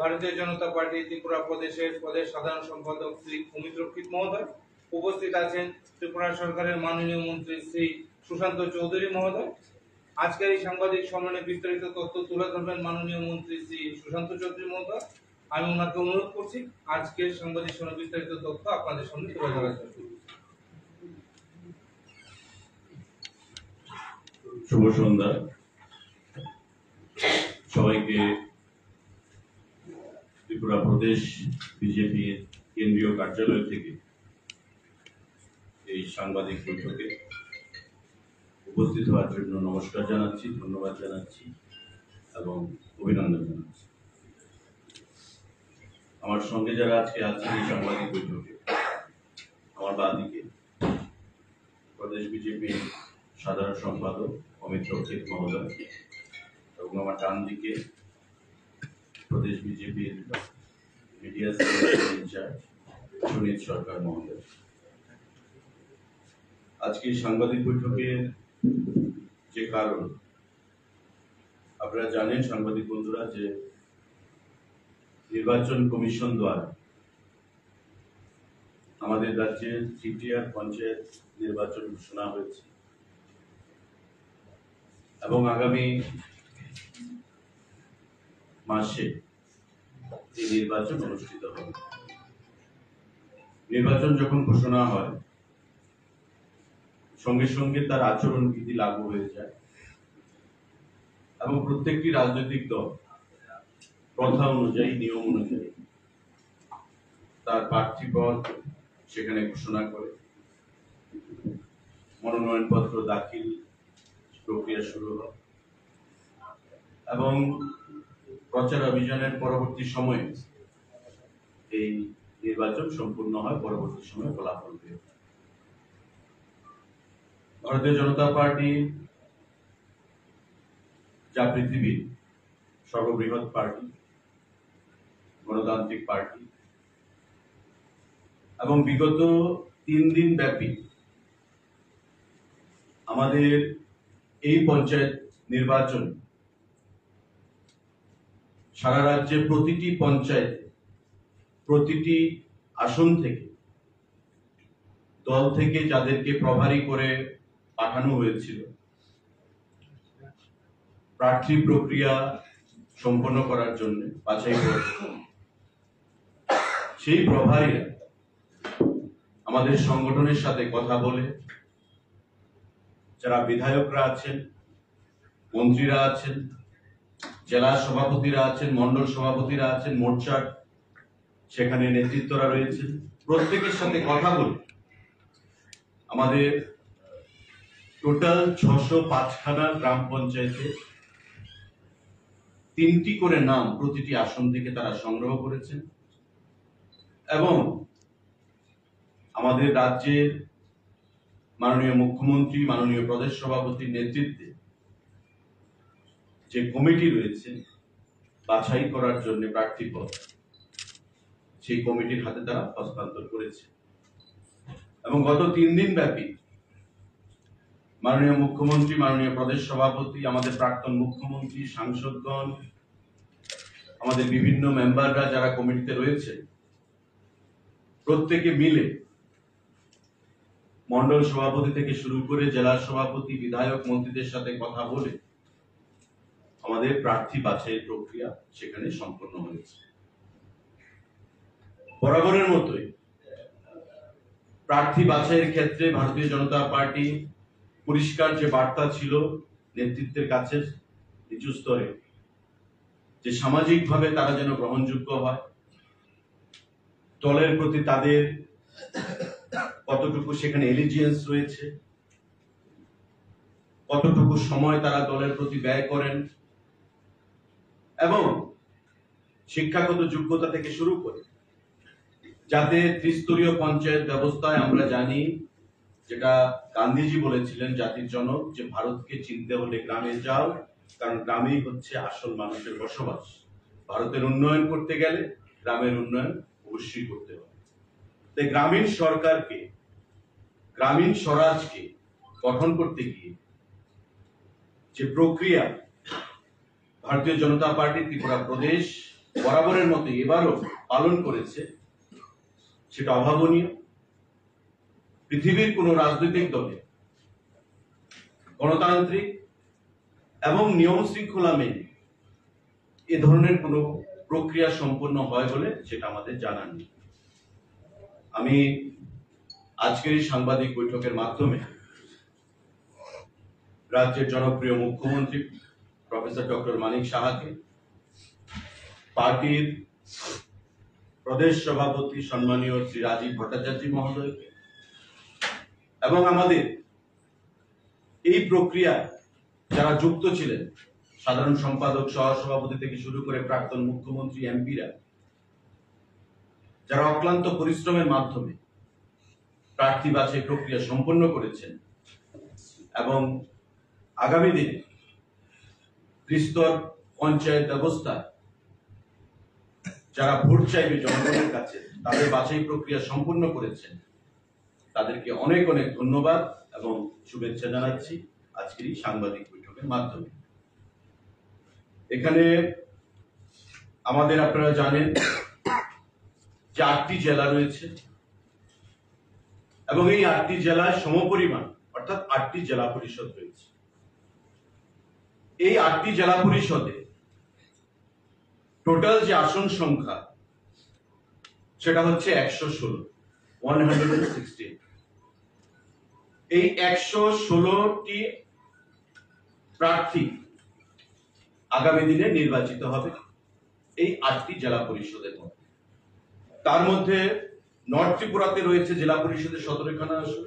ভারতীয় জনতা পার্টি ত্রিপুরা প্রদেশের সাধারণ সম্পাদক শ্রী অমিত রক্ষিত মহোদয়, উপস্থিত আছেন ত্রিপুরা সরকারের মাননীয় মন্ত্রী শ্রী সুশান্ত চৌধুরী মহোদয়। আজকের এই সাংবাদিক সম্মেলনে বিস্তারিত তথ্য তুলে ধরবেন মাননীয় মন্ত্রী শ্রী সুশান্ত চৌধুরী মহোদয়। আমি ওনাকে অনুরোধ করছি আজকের সাংবাদিক সম্মেলনে বিস্তারিত তথ্য আপনাদের সামনে তুলে ধরার জন্য। শুভ সন্ধ্যা সবাইকে। ত্রিপুরা প্রদেশ বিজেপির কেন্দ্রীয় কার্যালয় থেকে এই সাংবাদিক বৈঠকে উপস্থিত হওয়ার জন্য নমস্কার জানাচ্ছি, ধন্যবাদ জানাচ্ছি এবং অভিনন্দন জানাচ্ছি। আমার সঙ্গে যারা আজকে আছেন এই সাংবাদিক বৈঠকে, আমার বাদিকে প্রদেশ বিজেপির সাধারণ সম্পাদক অমিত রক্ষিত মহোদয় এবং আমার ডান দিকে প্রদেশ বিজেপির মিডিয়া সেলের ইনচার্জ সুনীত সরকার মহোদয়। আজকে সাংবাদিক বৈঠকের যে কারণ আপনারা জানেন সাংবাদিক বন্ধুরা, যে নির্বাচন কমিশন দ্বারা আমাদের রাজ্যে তৃতীয় পঞ্চায়েত নির্বাচন ঘোষণা হয়েছে এবং আগামী মাসে এই নির্বাচন অনুষ্ঠিত হবে। নির্বাচন যখন ঘোষণা হয় সঙ্গে সঙ্গে তার আচরণবিধি লাগু হয়ে যায় এবং প্রত্যেকটি রাজনৈতিক দল প্রথা অনুযায়ী, নিয়ম অনুযায়ী তার প্রার্থীপদ সেখানে ঘোষণা করে, মনোনয়নপত্র দাখিল প্রক্রিয়া শুরু হয় এবং প্রচার অভিযানের পরবর্তী সময়ে এই নির্বাচন সম্পূর্ণ হয়। পরবর্তী সময়ে ফলাফল বের হয়। ভারতীয় জনতা পার্টি যা পৃথিবীর সর্ববৃহৎ পার্টি, গণতান্ত্রিক পার্টি এবং বিগত 3 দিন ব্যাপী আমাদের এই পঞ্চায়েত নির্বাচন সারা রাজ্যে প্রতিটি পঞ্চায়েতে প্রতিটি আসন থেকে দল থেকে যাদেরকে প্রভারী করে পাঠানো হয়েছিল প্রার্থী প্রক্রিয়া সম্পন্ন করার জন্য বাছাই করে, সেই প্রভারীরা আমাদের সংগঠনের সাথে কথা বলে, যারা বিধায়করা আছেন, মন্ত্রীরা আছেন, জেলা সভাপতিরা আছেন, মন্ডল সভাপতিরা আছেন, মোর্চার সেখানে নেতৃত্বরা রয়েছেন, প্রত্যেকের সাথে কথা বলে আমাদের টোটাল 605খানা গ্রাম পঞ্চায়েতে 3টি করে নাম প্রতিটি আসন থেকে তারা সংগ্রহ করেছেন এবং আমাদের রাজ্যের মাননীয় মুখ্যমন্ত্রী, মাননীয় প্রদেশ সভাপতির নেতৃত্বে যে কমিটি রয়েছে বাছাই করার জন্য প্রার্থীপদ, সেই কমিটির হাতে তারা হস্তান্তর করেছে এবং গত 3 দিন ব্যাপী মাননীয় মুখ্যমন্ত্রী, মাননীয় প্রদেশ সভাপতি, আমাদের প্রাক্তন মুখ্যমন্ত্রী, সাংসদগণ, আমাদের বিভিন্ন মেম্বাররা যারা কমিটিতে রয়েছে, প্রত্যেকে মিলে মন্ডল সভাপতি থেকে শুরু করে জেলা সভাপতি, বিধায়ক, মন্ত্রীদের সাথে কথা বলে আমাদের প্রার্থী বাছাইয়ের প্রক্রিয়া সেখানে সম্পন্ন হয়েছে। বরাবরের মতোই প্রার্থী বাছাইয়ের ক্ষেত্রে ভারতীয় জনতা পার্টি পরিষ্কার যে বার্তা ছিল নেতৃত্বের কাছে নিচু স্তরে, যে সামাজিকভাবে তারা যেন গ্রহণযোগ্য হয়, দলের প্রতি তাদের কতটুকু সেখানে এলিজিয়েন্স রয়েছে, কতটুকু সময় তারা দলের প্রতি ব্যয় করেন এবং শিক্ষাগত যোগ্যতা থেকে শুরু করে যাতে ত্রিস্তরীয় পঞ্চায়েত ব্যবস্থায়, আমরা জানি যেটা গান্ধীজি বলেছিলেন জাতির জনক, যে ভারতকে চিনতে হলে গ্রামে যাও, কারণ গ্রামেই হচ্ছে আসল মানুষের বসবাস। ভারতের উন্নয়ন করতে গেলে গ্রামের উন্নয়ন অবশ্যই করতে হবে। তাই গ্রামীণ সরকারকে, গ্রামীণ স্বরাজকে গঠন করতে গিয়ে যে প্রক্রিয়া ভারতীয় জনতা পার্টি ত্রিপুরা প্রদেশ বরাবরের মতো এবারও পালন করেছে সেটা অভাবনীয়। পৃথিবীর কোন রাজনৈতিক দলে গণতান্ত্রিক এবং নিয়ম শৃঙ্খলা মেনে এ ধরনের কোন প্রক্রিয়া সম্পন্ন হয় বলে সেটা আমাদের জানা নেই। আমি আজকের এই সাংবাদিক বৈঠকের মাধ্যমে রাজ্যের জনপ্রিয় মুখ্যমন্ত্রী প্রফেসর ডক্টর মানিক সাহাকে, পার্টির প্রদেশ সভাপতি সম্মানীয় শ্রী রাজীব ভট্টাচার্য মহোদয়কে এবং আমাদের এই প্রক্রিয়ায় যারা যুক্ত ছিলেন, সাধারণ সম্পাদক, সহ সভাপতি থেকে শুরু করে প্রাক্তন মুখ্যমন্ত্রী, এমপিরা, যারা অক্লান্ত পরিশ্রমের মাধ্যমে প্রার্থী বাছাই প্রক্রিয়া সম্পন্ন করেছেন এবং আগামী দিনে ত্রিস্তর পঞ্চায়েত ব্যবস্থা যারা ভোট চাইবে জনগণের কাছে, তাদের বাছাই প্রক্রিয়া সম্পূর্ণ করেছেন, তাদেরকে অনেক অনেক ধন্যবাদ এবং শুভেচ্ছা জানাচ্ছি আজকের এই সাংবাদিক বৈঠকের মাধ্যমে। এখানে আমাদের, আপনারা জানেন যে 8টি জেলা রয়েছে এবং এই 8টি জেলায় সমপরিমাণ অর্থাৎ 8টি জেলা পরিষদ রয়েছে। এই 8টি জেলা পরিষদে টোটাল যে আসন সংখ্যা সেটা হচ্ছে 116। এই 116টি প্রার্থী আগামী দিনে নির্বাচিত হবে এই 8টি জেলা পরিষদের মধ্যে। তার মধ্যে নর্থ ত্রিপুরাতে রয়েছে জেলা পরিষদের 17খানা আসন,